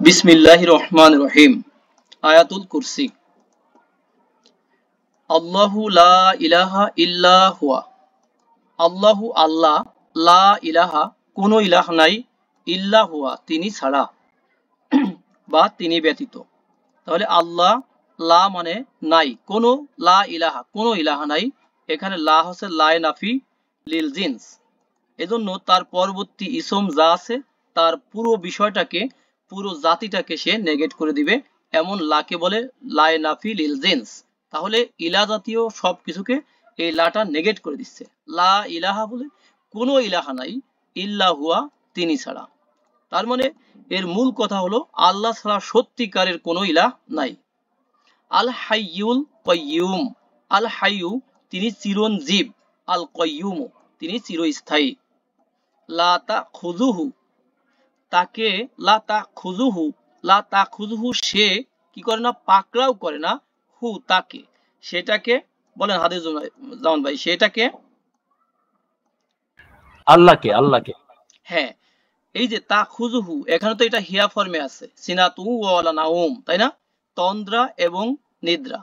বিসমিল্লাহির রহমানির রহিম। আয়াতুল কুরসি। আল্লাহু লা ইলাহা ইল্লা হুয়া। আল্লাহু আল্লাহ, লা ইলাহা কোনো ইলাহ নাই, ইল্লা হুয়া তিনি ছাড়া বা তিনি ব্যতীত। তাহলে আল্লাহ, লা মানে নাই, কোনো, লা ইলাহা কোনো ইলাহা নাই। এখানে লা হচ্ছে লাই নাফি লিল জিন্স। এজন্য তার পরবর্তী ইসম যা আছে তার পুরো বিষয়টাকে, পুরো জাতিটাকে সে নেগেট করে দিবে, এমন লাকে বলে লাই নাফি লিল জিন্স। তাহলে ইলা জাতীয় সবকিছুকে এই লাটা নেগেট করে দিচ্ছে। লা ইলাহা বলে কোনো ইলাহা নাই, ইল্লা হুয়া তিনি ছাড়া। তার মানে এর মূল কথা হলো আল্লাহ ছাড়া সত্যিকারের কোনো ইলাহ নাই। আল হাইয়ুল কাইয়ুম। আল হাইয়ু তিনি চিরঞ্জীব, আল কাইয়ুম তিনি চিরস্থায়ী। লা তাখুযুহু তাকে, লা তাখুযুহু, লা তাখুযুহু সে কি করে না, পাকড়াও করে না, হু তাকে, সেটাকে বলেন হাদিস জামান ভাই, সেটাকে আল্লাহকে। আল্লাহকে হ্যাঁ, এই যে তাখুযুহু এখানে তো এটা হিয়া ফর্মে আছে, সিনাতু ওয়ালা নাউম, তাই না? তন্দ্রা এবং নিদ্রা,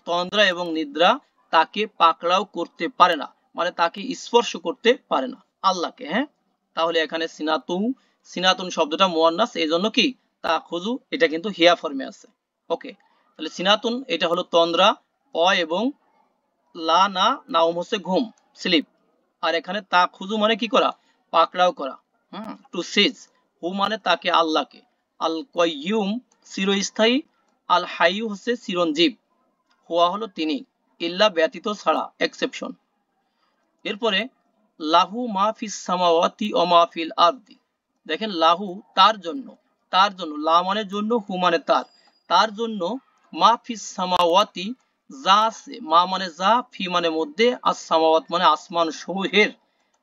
তন্দ্রা এবং নিদ্রা তাকে পাকড়াও করতে পারে না, মানে তাকে স্পর্শ করতে পারে না আল্লাহকে। হ্যাঁ, তাহলে এখানে সিনাতু, সিনাতুন শব্দটা মুয়ান্নাস, এই জন্য কি তাখুযু এটা কিন্তু হিয়া ফর্মে আছে। ওকে, তাহলে সিনাতুন এটা হলো তন্দ্রা, অ এবং লা না নাউম হচ্ছে ঘুম, স্লিপ। আর এখানে তাখুযু মানে কি করা, পাকড়াও করা। টু সিজ, হু মানে তাকে আল্লাহকে, আল কাইয়ুম চিরস্থায়ী, আল হাইয়ু হচ্ছে চিরঞ্জীব, হুয়া হলো তিনি, ইল্লা ব্যতীত ছাড়া, এক্সেপশন। এরপরে লাহু মা ফিস সামাওয়াতি ওয়া মা ফিল আরদি। দেখেন লাহু তার জন্য, তার জন্য, লা মানে জন্য, হু মানে তার, তার জন্য মা ফিস সামাওয়াতি যা আছে, মা মানে যা, ফি মানে মধ্যে, আস সামাওয়াত মানে আসমান সমূহের,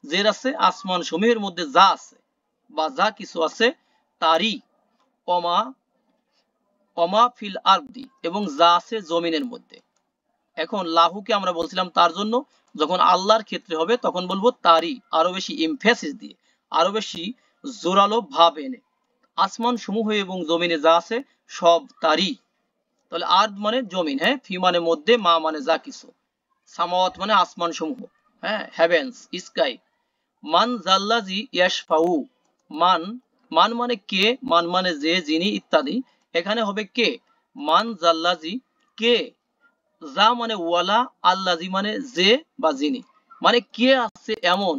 জের আছে আসমান সমূহের মধ্যে যা আছে বা যা কিছু আছে, তারই, অমা, অমা ফিল আরদি এবং যা আছে জমিনের মধ্যে। এখন লাহুকে আমরা বলছিলাম তার জন্য, যখন আল্লাহর ক্ষেত্রে হবে তখন বলবো তারই, আরো বেশি এমফেসিস দিয়ে, আরো বেশি জোরালো ভাব এনে, আসমান সমূহ এবং জমিনে যা আছে সব তারই। তাহলে আর্দ মানে জমিন, হ্যাঁ, ফি মানে মধ্যে, মা মানে যা কিছু, সামাওয়াত মানে আসমান সমূহ, হ্যাঁ, হেভেন্স স্কাই। মান জাল্লাজি ইয়াশফাউ, মান, মান মানে কে, মান মানে যে, যিনি ইত্যাদি, এখানে হবে কে, মান জাল্লাজি কে, যা মানে ওয়ালা, আল্লাজি মানে যে বা যিনি, মানে কে আছে এমন,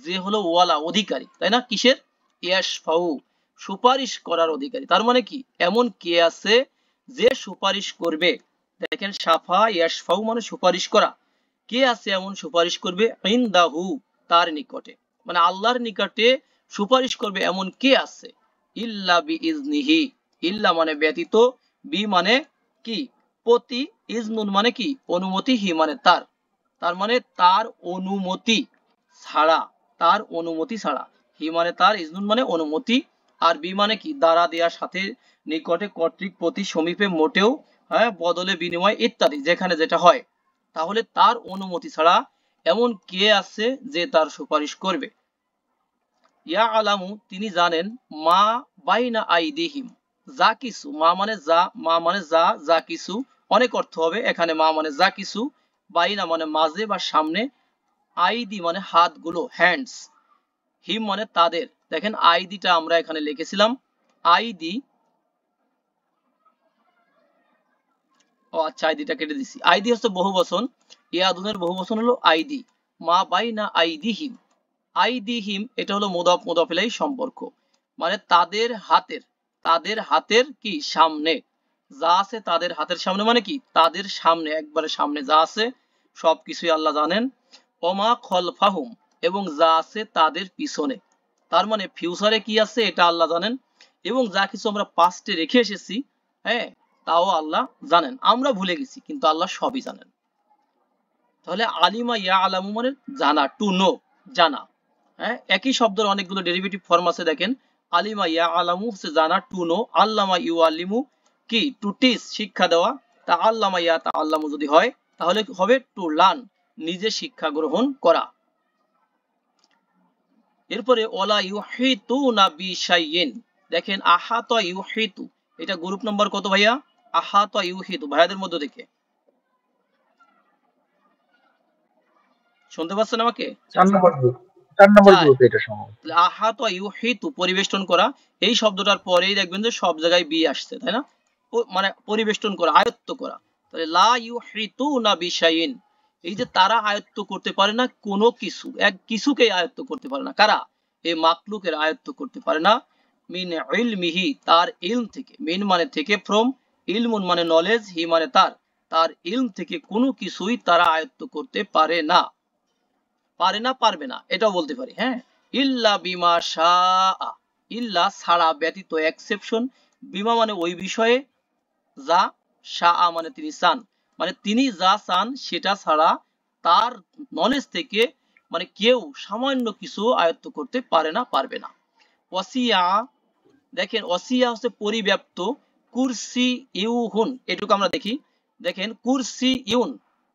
যে হলো ওয়ালা অধিকারী, তাই না, কিসের, ইয়াশফাউ সুপারিশ করার অধিকারী। তার মানে কি এমন কে আছে যে সুপারিশ করবে। দেখেন সাফা ইয়াশফাউ মানে সুপারিশ করা, কে আছে এমন সুপারিশ করবে, ইনদাহু তার নিকটে, মানে আল্লাহর নিকটে সুপারিশ করবে এমন কে আছে, ইল্লা বিইজনিহি, ইল্লা মানে ব্যতীত, বি মানে কি প্রতি, ইজনুন মানে কি অনুমতি, হি মানে তার, তার মানে তার অনুমতি ছাড়া, তার অনুমতি ছাড়া, হি মানে তার, ইজনুন মানে অনুমতি, আর বি মানে কি দ্বারা, দেয়ার সাথে, নিকটে, কর্তৃক, প্রতি, সমীপে, মোটেও, হ্যাঁ, বদলে, বিনিময় ইত্যাদি, যেখানে যেটা হয়। তাহলে তার অনুমতি ছাড়া এমন কে আছে যে তার সুপারিশ করবে। ইয়া আলামু তিনি জানেন, মা বাইনা আইদিহিম যা কিছু, মা মানে যা, মা মানে যা, যা কিছু, অনেক অর্থ হবে এখানে, মা মানে যা কিছু, বাইনা মানে মাঝে বা সামনে, আইদি মানে হাতগুলো, হ্যান্ডস, হিম মানে তাদের। দেখেন আইদিটা আমরা এখানে লিখেছিলাম আইদি, ও আচ্ছা আইদিটা কেটে দিছি, আইদি হচ্ছে বহু বচন, ইয়াদুনের বহু বচন হলো আইদি। মা বাইনা আইদিহিম, আইদিহিম এটা হলো মুদাফ মুদাফ ইলাইহি সম্পর্ক, মানে তাদের হাতের, তাদের হাতের কি সামনে যা আছে, তাদের হাতের সামনে মানে কি তাদের সামনে, একবারে সামনে যা আছে সবকিছুই আল্লাহ জানেন। ওমা খলফাহুম এবং যা আছে তাদের পিছনে, তার মানে ফিউচারে কি আছে এটা আল্লাহ জানেন, এবং যা কিছু আমরা পাস্টে রেখে এসেছি, হ্যাঁ, তাও আল্লাহ জানেন, আমরা ভুলে গেছি কিন্তু আল্লাহ সবই জানেন। তাহলে আলিমা ইয়া আলামু মানে জানা, টু নো, জানা। হ্যাঁ, একই শব্দের অনেকগুলো ডেরিভেটিভ ফর্ম আছে, দেখেন আলিমা ইয়া আলামু হচ্ছে জানা, টু নো, আল্লামা ইউ আলিমু কি টু টিচ শিক্ষা দেওয়া, তা আল্লামা ইয়া তা আল্লামু যদি হয় তাহলে হবে টু লার্ন নিজে শিক্ষা গ্রহণ করা। এরপরে ওয়ালা ইউহিতুনা বিশাইইন, দেখেন আহাতা ইউহিতু, এটা গ্রুপ নাম্বার কত ভাইয়া? আহাতা ইউহিতু, ভাইয়াদের মধ্য থেকে শুনতে পাচ্ছেন আমাকে? 4 নম্বর গ্রুপ, 4 নম্বর চার। গ্রুপ এটা সম্ভবত। আহাতা ইউহিতু পরিবেষ্টন করা, এই শব্দটার পরেই দেখবেন যে সব জায়গায় বি আসছে, তাই না? মানে পরিবেষ্টন করা, আয়ত্ত করা। তাহলে লা ইউহিতুনা বিশাইইন, এই যে তারা আয়ত্ত করতে পারে না কোনো কিছু, এক কিছুকেই আয়ত্ত করতে পারে না। কারা? এই মাকলুকের আয়ত্ত করতে পারে না। মিন ইলমিহি, তার ইলম থেকে, মিন মানে থেকে, ফ্রম, ইলমুন মানে নলেজ, হি মানে তার, তার ইলম থেকে কোনো কিছুই তারা আয়ত্ত করতে পারে না। পারে না, পারবে না, এটাও বলতে পারি, হ্যাঁ। ইল্লা বিমা শাআ, ইল্লা ছাড়া, ব্যতীত, এক্সেপশন, বিমা মানে ওই বিষয়ে, যা, শাআ মানে তিনি চান, মানে তিনি যা চান সেটা ছাড়া তার নলেজ থেকে মানে কেউ সামান্য কিছু আয়ত্ত করতে পারে না, পারবে না। ওয়াসিয়া, দেখেন ওয়াসিয়া হচ্ছে পরিব্যাপ্ত, কুরসি ইউহুন, এটুকু আমরা দেখি। দেখেন কুরসি ইউন,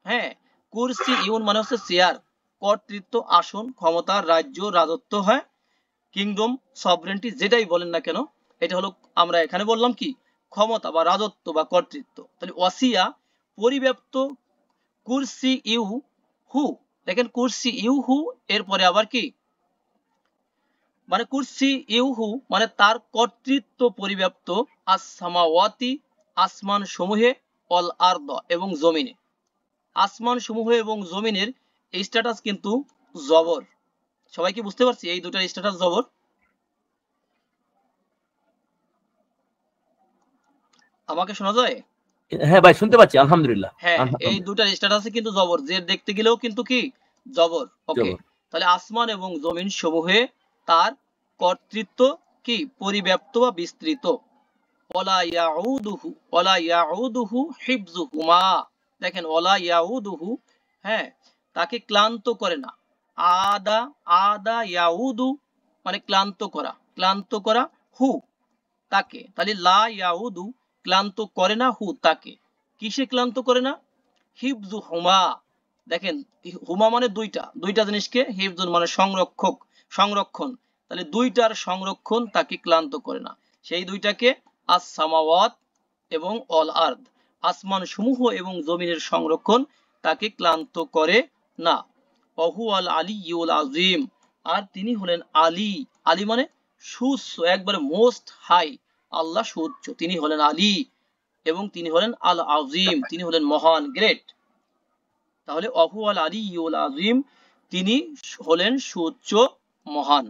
হ্যাঁ, কুরসি ইউন মানে হচ্ছে চেয়ার, কর্তৃত্ব, আসন, ক্ষমতা, রাজ্য, রাজত্ব, হয় কিংডম, সভরেন্টি, যেটাই বলেন না কেন, এটা হলো, আমরা এখানে বললাম কি, ক্ষমতা বা রাজত্ব বা কর্তৃত্ব। তাহলে ওয়াসিয়া পরিব্যাপ্ত, কুরসি ইউ হু, দেখেন কুরসি ইউ হু, এরপরে আবার কি, মানে কুরসি ইউহু মানে তার কর্তৃত্ব পরিব্যাপ্ত, আস-সামাওয়াতি, আসমান সমূহে, অল আরদ এবং জমিনে। আসমান সমূহ এবং জমিনের এই স্ট্যাটাস কিন্তু জবর। সবাই কি বুঝতে পারছি এই দুটার স্ট্যাটাস জবর? আমাকে শোনা যায়? হ্যাঁ ভাই শুনতে পাচ্ছি, আলহামদুলিল্লাহ। হ্যাঁ, এই আলহামদুলিল্লাহ। দুটার স্ট্যাটাসে কিন্তু জবর, যে দেখতে গেলেও কিন্তু কি, জবর। ওকে, জবর। তাহলে আসমান এবং জমিন সমূহে তার কর্তৃত্ব কি, পরিব্যাপ্ত বা বিস্তৃত। ওয়ালা ইয়াউদুহু, ওয়ালা ইয়াউদুহু হিফজুহুমা, দেখেন ওয়ালা ইয়াউদুহু, হ্যাঁ, তাকে ক্লান্ত করে না। আদা, আদা ইয়াউদু মানে ক্লান্ত করা, ক্লান্ত করা, হু তাকে, তাহলে লা ইয়াউদু ক্লান্ত করে না, হু তাকে, কিসে ক্লান্ত করে না? হিফজুহুমা, দেখেন হুমা মানে দুইটা, দুইটা জিনিসকে, হিফজুন মানে সংরক্ষক, সংরক্ষণ, তাহলে দুইটার সংরক্ষণ তাকে ক্লান্ত করে না। সেই দুইটাকে আস-সামাওয়াত এবং অল আরদ, আসমান সমূহ এবং জমিনের সংরক্ষণ তাকে ক্লান্ত করে না। ওহু আল আলিয়ুল আযীম, আর তিনি হলেন আলী, আলী মানে সুউচ্চ, একবারে মোস্ট হাই, আল্লাহ সুউচ্চ, তিনি হলেন আলী, এবং তিনি হলেন আল আযীম, তিনি হলেন মহান, গ্রেট। তাহলে অহু আল আলিয়ুল আযীম, তিনি হলেন সুউচ্চ, মহান।